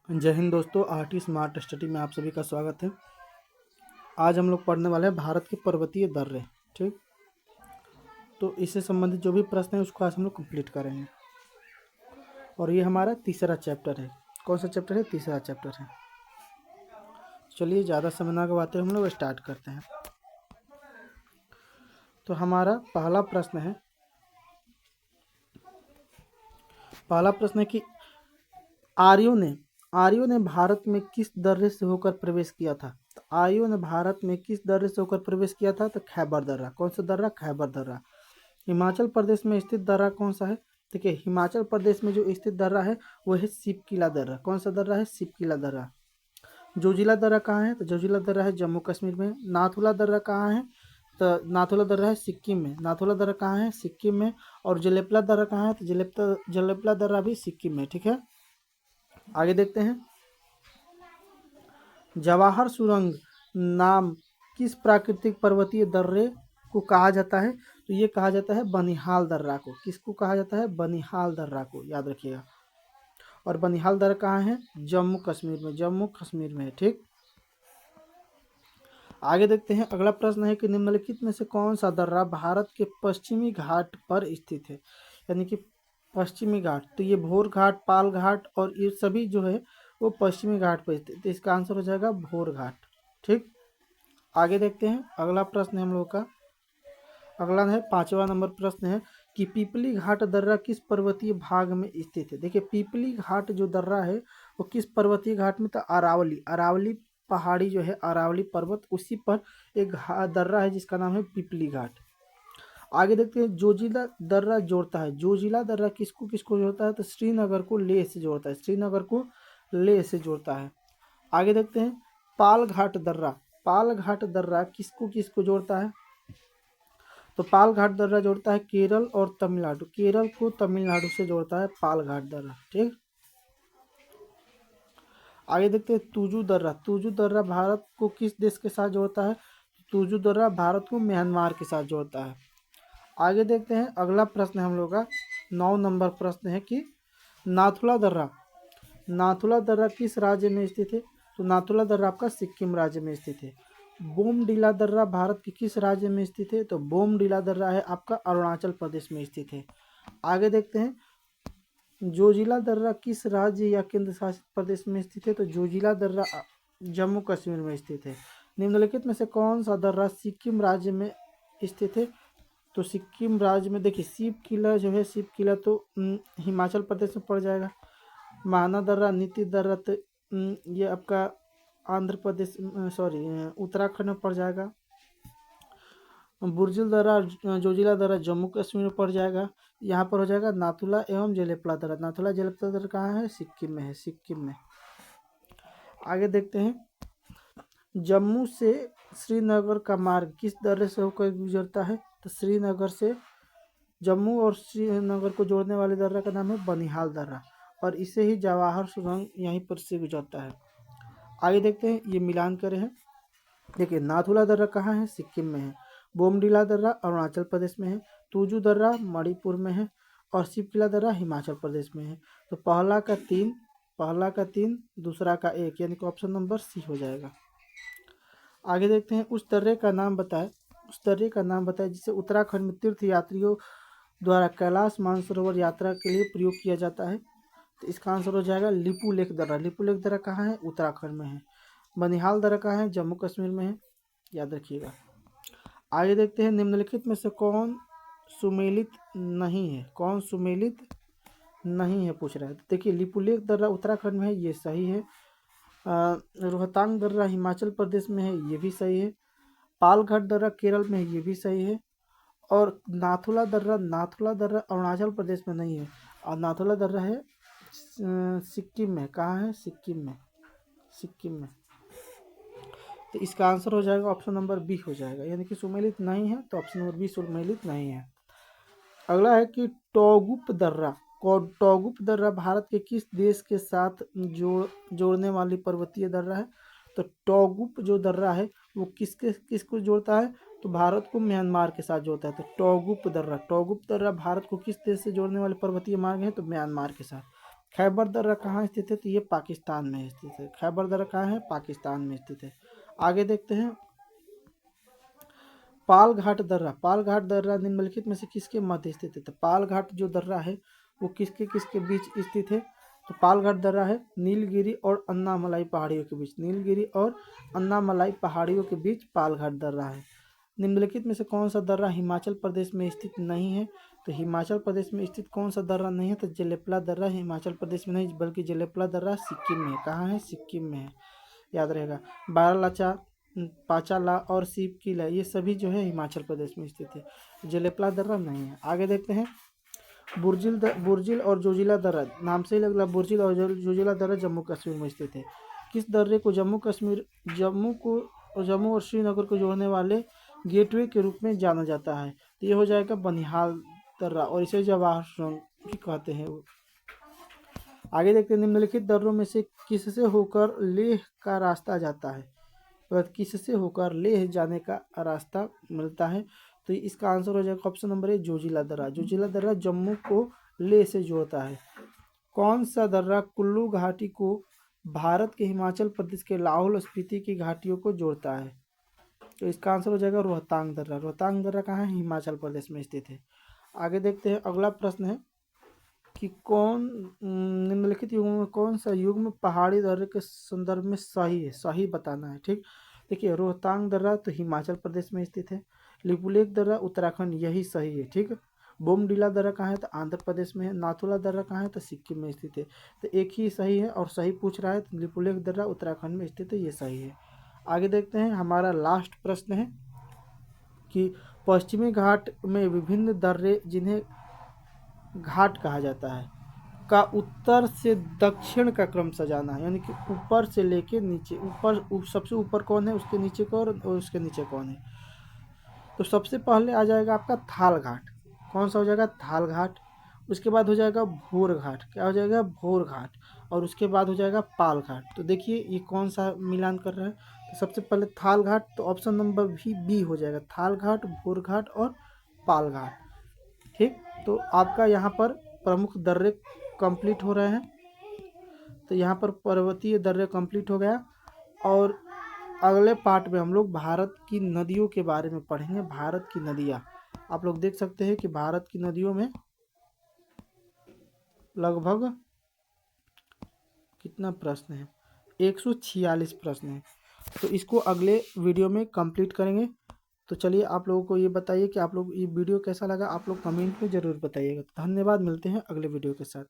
जय हिंद दोस्तों, RT smart study में आप सभी का स्वागत है। आज हम लोग पढ़ने वाले हैं भारत के पर्वतीय दर्रे। ठीक, तो इससे संबंधित जो भी प्रश्न है उसको आज हम लोग कंप्लीट करेंगे। और ये हमारा तीसरा चैप्टर है। कौन सा चैप्टर है? तीसरा चैप्टर है। चलिए ज़्यादा समय ना गवाते हम लोग स्टार्ट करते हैं। तो हमारा पहला प्रश्न है कि आर्यों ने भारत में किस दर्रे से होकर प्रवेश किया था? तो आर्यों ने भारत में किस दर्रे से होकर प्रवेश किया था? तो खैबर दर्रा। कौन सा दर्रा? खैबर दर्रा। हिमाचल प्रदेश में स्थित दर्रा कौन सा है? देखिए, हिमाचल प्रदेश में जो स्थित दर्रा है वो है सिपकिला दर्रा। कौन सा दर्रा है? सिपकिला दर्रा। जोजिला दर्रा कहाँ है? तो जोजिला दर्रा है जम्मू कश्मीर में। नाथुला दर्रा कहाँ है? तो नाथुला दर्रा है सिक्किम में। नाथुला दर्रा कहाँ है? सिक्किम में। और जलेपला दर्रा कहाँ है? तो जलेपला दर्रा भी सिक्किम में। ठीक है, आगे देखते हैं। जवाहर सुरंग नाम किस प्राकृतिक पर्वतीय दर्रे को कहा जाता है? तो ये कहा जाता है बनिहाल दर्रा को। किसको कहा जाता है? बनिहाल दर्रा को, याद रखिएगा। और बनिहाल दर्रा कहाँ है? जम्मू कश्मीर में। जम्मू कश्मीर में है। ठीक, आगे देखते हैं। अगला प्रश्न है कि निम्नलिखित में से कौन सा दर्रा भारत के पश्चिमी घाट पर स्थित है? यानी कि पश्चिमी घाट, तो ये भोर घाट, पाल घाट और ये सभी जो है वो पश्चिमी घाट पर स्थित। तो इसका आंसर हो जाएगा भोर घाट। ठीक, आगे देखते हैं। अगला प्रश्न हम लोग का अगला है 5वां नंबर प्रश्न है कि पीपली घाट दर्रा किस पर्वतीय भाग में स्थित है? देखिए, पीपली घाट जो दर्रा है वो किस पर्वतीय घाट में? तो अरावली पहाड़ी जो है, अरावली पर्वत, उसी पर एक दर्रा है जिसका नाम है पीपली घाट। आगे देखते हैं। जोजिला दर्रा जोड़ता है। जोजिला दर्रा किसको किसको जोड़ता है? तो श्रीनगर को लेह से जोड़ता है। श्रीनगर को लेह से जोड़ता है। आगे देखते हैं। पाल घाट दर्रा किसको किसको जोड़ता है? तो पाल घाट दर्रा जोड़ता है केरल और तमिलनाडु। केरल को तमिलनाडु से जोड़ता है पाल घाट दर्रा। ठीक, आगे देखते हैं। तुजू दर्रा भारत को किस देश के साथ जोड़ता है? तुजू दर्रा भारत को म्यांमार के साथ जोड़ता है। आगे देखते हैं। अगला प्रश्न हम लोग का 9 नंबर प्रश्न है कि नाथुला दर्रा किस राज्य में स्थित है? तो नाथुला दर्रा आपका सिक्किम राज्य में स्थित है। बोमडिला दर्रा भारत के किस राज्य में स्थित है? तो बोमडिला दर्रा है आपका अरुणाचल प्रदेश में स्थित है। आगे देखते हैं। जोजिला दर्रा किस राज्य या केंद्र शासित प्रदेश में स्थित है? तो जोजिला दर्रा जम्मू कश्मीर में स्थित है। निम्नलिखित में से कौन सा दर्रा सिक्किम राज्य में स्थित है? तो सिक्किम राज्य में देखिए, शिव किला जो है, शिव किला तो हिमाचल प्रदेश में पड़ जाएगा। माना दर्रा, नीति दर्रा तो ये आपका आंध्र प्रदेश, सॉरी, उत्तराखंड में पड़ जाएगा। बुर्जिल दर्रा, जोजिला दर्रा जम्मू कश्मीर में पड़ जाएगा। यहाँ पर हो जाएगा नाथुला एवं जलेपला दर्रा। नाथुला जलेपला दर्रा कहाँ है? सिक्किम में है, सिक्किम में। आगे देखते हैं। जम्मू से श्रीनगर का मार्ग किस दर्रे से होकर गुजरता है? तो श्रीनगर से जम्मू और श्रीनगर को जोड़ने वाले दर्रा का नाम है बनिहाल दर्रा, और इसे ही जवाहर सुरंग यहीं पर से गुजरता है। आगे देखते हैं। ये मिलान करे हैं। देखिए, नाथुला दर्रा कहाँ है? सिक्किम में है। बोमडिला दर्रा अरुणाचल प्रदेश में है। तुजू दर्रा मणिपुर में है। और शिवकिला दर्रा हिमाचल प्रदेश में है। तो पहला का 3, दूसरा का 1, यानी कि ऑप्शन नंबर सी हो जाएगा। आगे देखते हैं। उस दर्रे का नाम बताए जिसे उत्तराखंड में तीर्थ यात्रियों द्वारा कैलाश मानसरोवर यात्रा के लिए प्रयोग किया जाता है। तो इसका आंसर हो जाएगा लिपुलेख दर्रा। लिपुलेख दर्रा कहाँ है? उत्तराखंड में है। बनिहाल दर्रा कहाँ है? जम्मू कश्मीर में है, याद रखिएगा। आगे देखते हैं। निम्नलिखित में से कौन सुमेलित नहीं है? पूछ रहा है। देखिए, लिपुलेख दर्रा उत्तराखंड में है, ये सही है। रोहतांग दर्रा हिमाचल प्रदेश में है, ये भी सही है। पालघाट दर्रा केरल में है, ये भी सही है। और नाथुला दर्रा अरुणाचल प्रदेश में नहीं है, और नाथुला दर्रा है सिक्किम में। कहाँ है? सिक्किम में। तो इसका आंसर हो जाएगा ऑप्शन नंबर बी हो जाएगा, यानी कि सुमेलित नहीं है, तो ऑप्शन नंबर बी सुमेलित नहीं है। अगला है कि टोगुप दर्रा भारत के किस देश के साथ जोड़ने वाली पर्वतीय दर्रा है? तो टोगुप जो दर्रा है वो किसको जोड़ता है? तो भारत को म्यांमार के साथ जोड़ता है। तो टोगुप दर्रा भारत को किस देश से जोड़ने वाले पर्वतीय मार्ग है? तो म्यांमार के साथ। खैबर दर्रा कहाँ स्थित है? तो ये पाकिस्तान में स्थित है। खैबर दर्रा कहाँ है? पाकिस्तान में स्थित है। आगे देखते हैं, पाल घाट दर्रा। पाल घाट दर्रा निम्नलिखित में से किसके मध्य स्थित है? तो पाल घाट जो दर्रा है वो किसके किसके बीच स्थित है? तो पाल घाट दर्रा है नीलगिरी और अन्नामलाई पहाड़ियों के बीच। नीलगिरी और अन्नामलाई पहाड़ियों के बीच पाल घाट दर्रा है। निम्नलिखित में से कौन सा दर्रा हिमाचल प्रदेश में स्थित नहीं है? तो हिमाचल प्रदेश में स्थित कौन सा दर्रा नहीं है? तो जेलेपला दर्रा हिमाचल प्रदेश में नहीं, बल्कि जेलेपला दर्रा सिक्किम में है। कहाँ है? सिक्किम में है, याद रहेगा। बारालाचा, पाचाला और सीप किला ये सभी जो है हिमाचल प्रदेश में स्थित है, जेलेपला दर्रा नहीं है। आगे देखते हैं, बुर्जिल और जोजिला दर्रा, नाम से ही लग रहा, बुर्जिल और जोजिला दर्रा जम्मू कश्मीर में स्थित है। किस दर्रे को जम्मू और श्रीनगर को जोड़ने वाले गेटवे के रूप में जाना जाता है? तो ये हो जाएगा बनिहाल दर्रा, और इसे जवाहर सुरंग भी कहते हैं। आगे देखते हैं, निम्नलिखित दर्रों में से किससे होकर लेह का रास्ता जाता है? तो किससे होकर लेह जाने का रास्ता मिलता है? तो इसका आंसर हो जाएगा ऑप्शन नंबर ए, जोजिला दर्रा। जोजिला दर्रा जम्मू को लेह से जोड़ता है। कौन सा दर्रा कुल्लू घाटी को भारत के हिमाचल प्रदेश के लाहौल स्पीति की घाटियों को जोड़ता है? तो इसका आंसर हो जाएगा रोहतांग दर्रा। रोहतांग दर्रा कहाँ है? हिमाचल प्रदेश में स्थित है। आगे देखते हैं, अगला प्रश्न है कि निम्नलिखित युगों में कौन सा युग्म पहाड़ी दर्रे के संदर्भ में सही है? सही बताना है, ठीक। देखिए, रोहतांग दर्रा तो हिमाचल प्रदेश में स्थित है, लिपुलेख दर्रा उत्तराखंड, यही सही है, ठीक। बोमडीला दर्रा कहाँ है? तो आंध्र प्रदेश में है। नाथुला दर्रा कहाँ है? तो सिक्किम में स्थित है। तो एक ही सही है और सही पूछ रहा है, तो लिपुलेख दर्रा उत्तराखंड में स्थित है, ये सही है। आगे देखते हैं, हमारा लास्ट प्रश्न है कि पश्चिमी घाट में विभिन्न दर्रे जिन्हें घाट कहा जाता है का उत्तर से दक्षिण का क्रम सजाना है, यानी कि ऊपर से लेके नीचे। सबसे ऊपर कौन है, उसके नीचे कौन और उसके नीचे कौन है? तो सबसे पहले आ जाएगा आपका थाल घाट। कौन सा हो जाएगा? थाल घाट। उसके बाद हो जाएगा भोर घाट। क्या हो जाएगा? भोर घाट। और उसके बाद हो जाएगा पाल घाट। तो देखिए ये कौन सा मिलान कर रहा है, तो सबसे पहले थाल घाट, तो ऑप्शन नंबर भी बी हो जाएगा, थाल घाट, भोर घाट और पाल घाट, ठीक। तो आपका यहाँ पर प्रमुख दर्रे कंप्लीट हो रहे हैं। तो यहाँ पर पर्वतीय दर्रे कंप्लीट हो गया, और अगले पार्ट में हम लोग भारत की नदियों के बारे में पढ़ेंगे। भारत की नदियाँ, आप लोग देख सकते हैं कि भारत की नदियों में लगभग कितना प्रश्न है, 146 प्रश्न है। तो इसको अगले वीडियो में कंप्लीट करेंगे। तो चलिए, आप लोगों को ये बताइए कि आप लोग ये वीडियो कैसा लगा, आप लोग कमेंट में ज़रूर बताइएगा। धन्यवाद, मिलते हैं अगले वीडियो के साथ।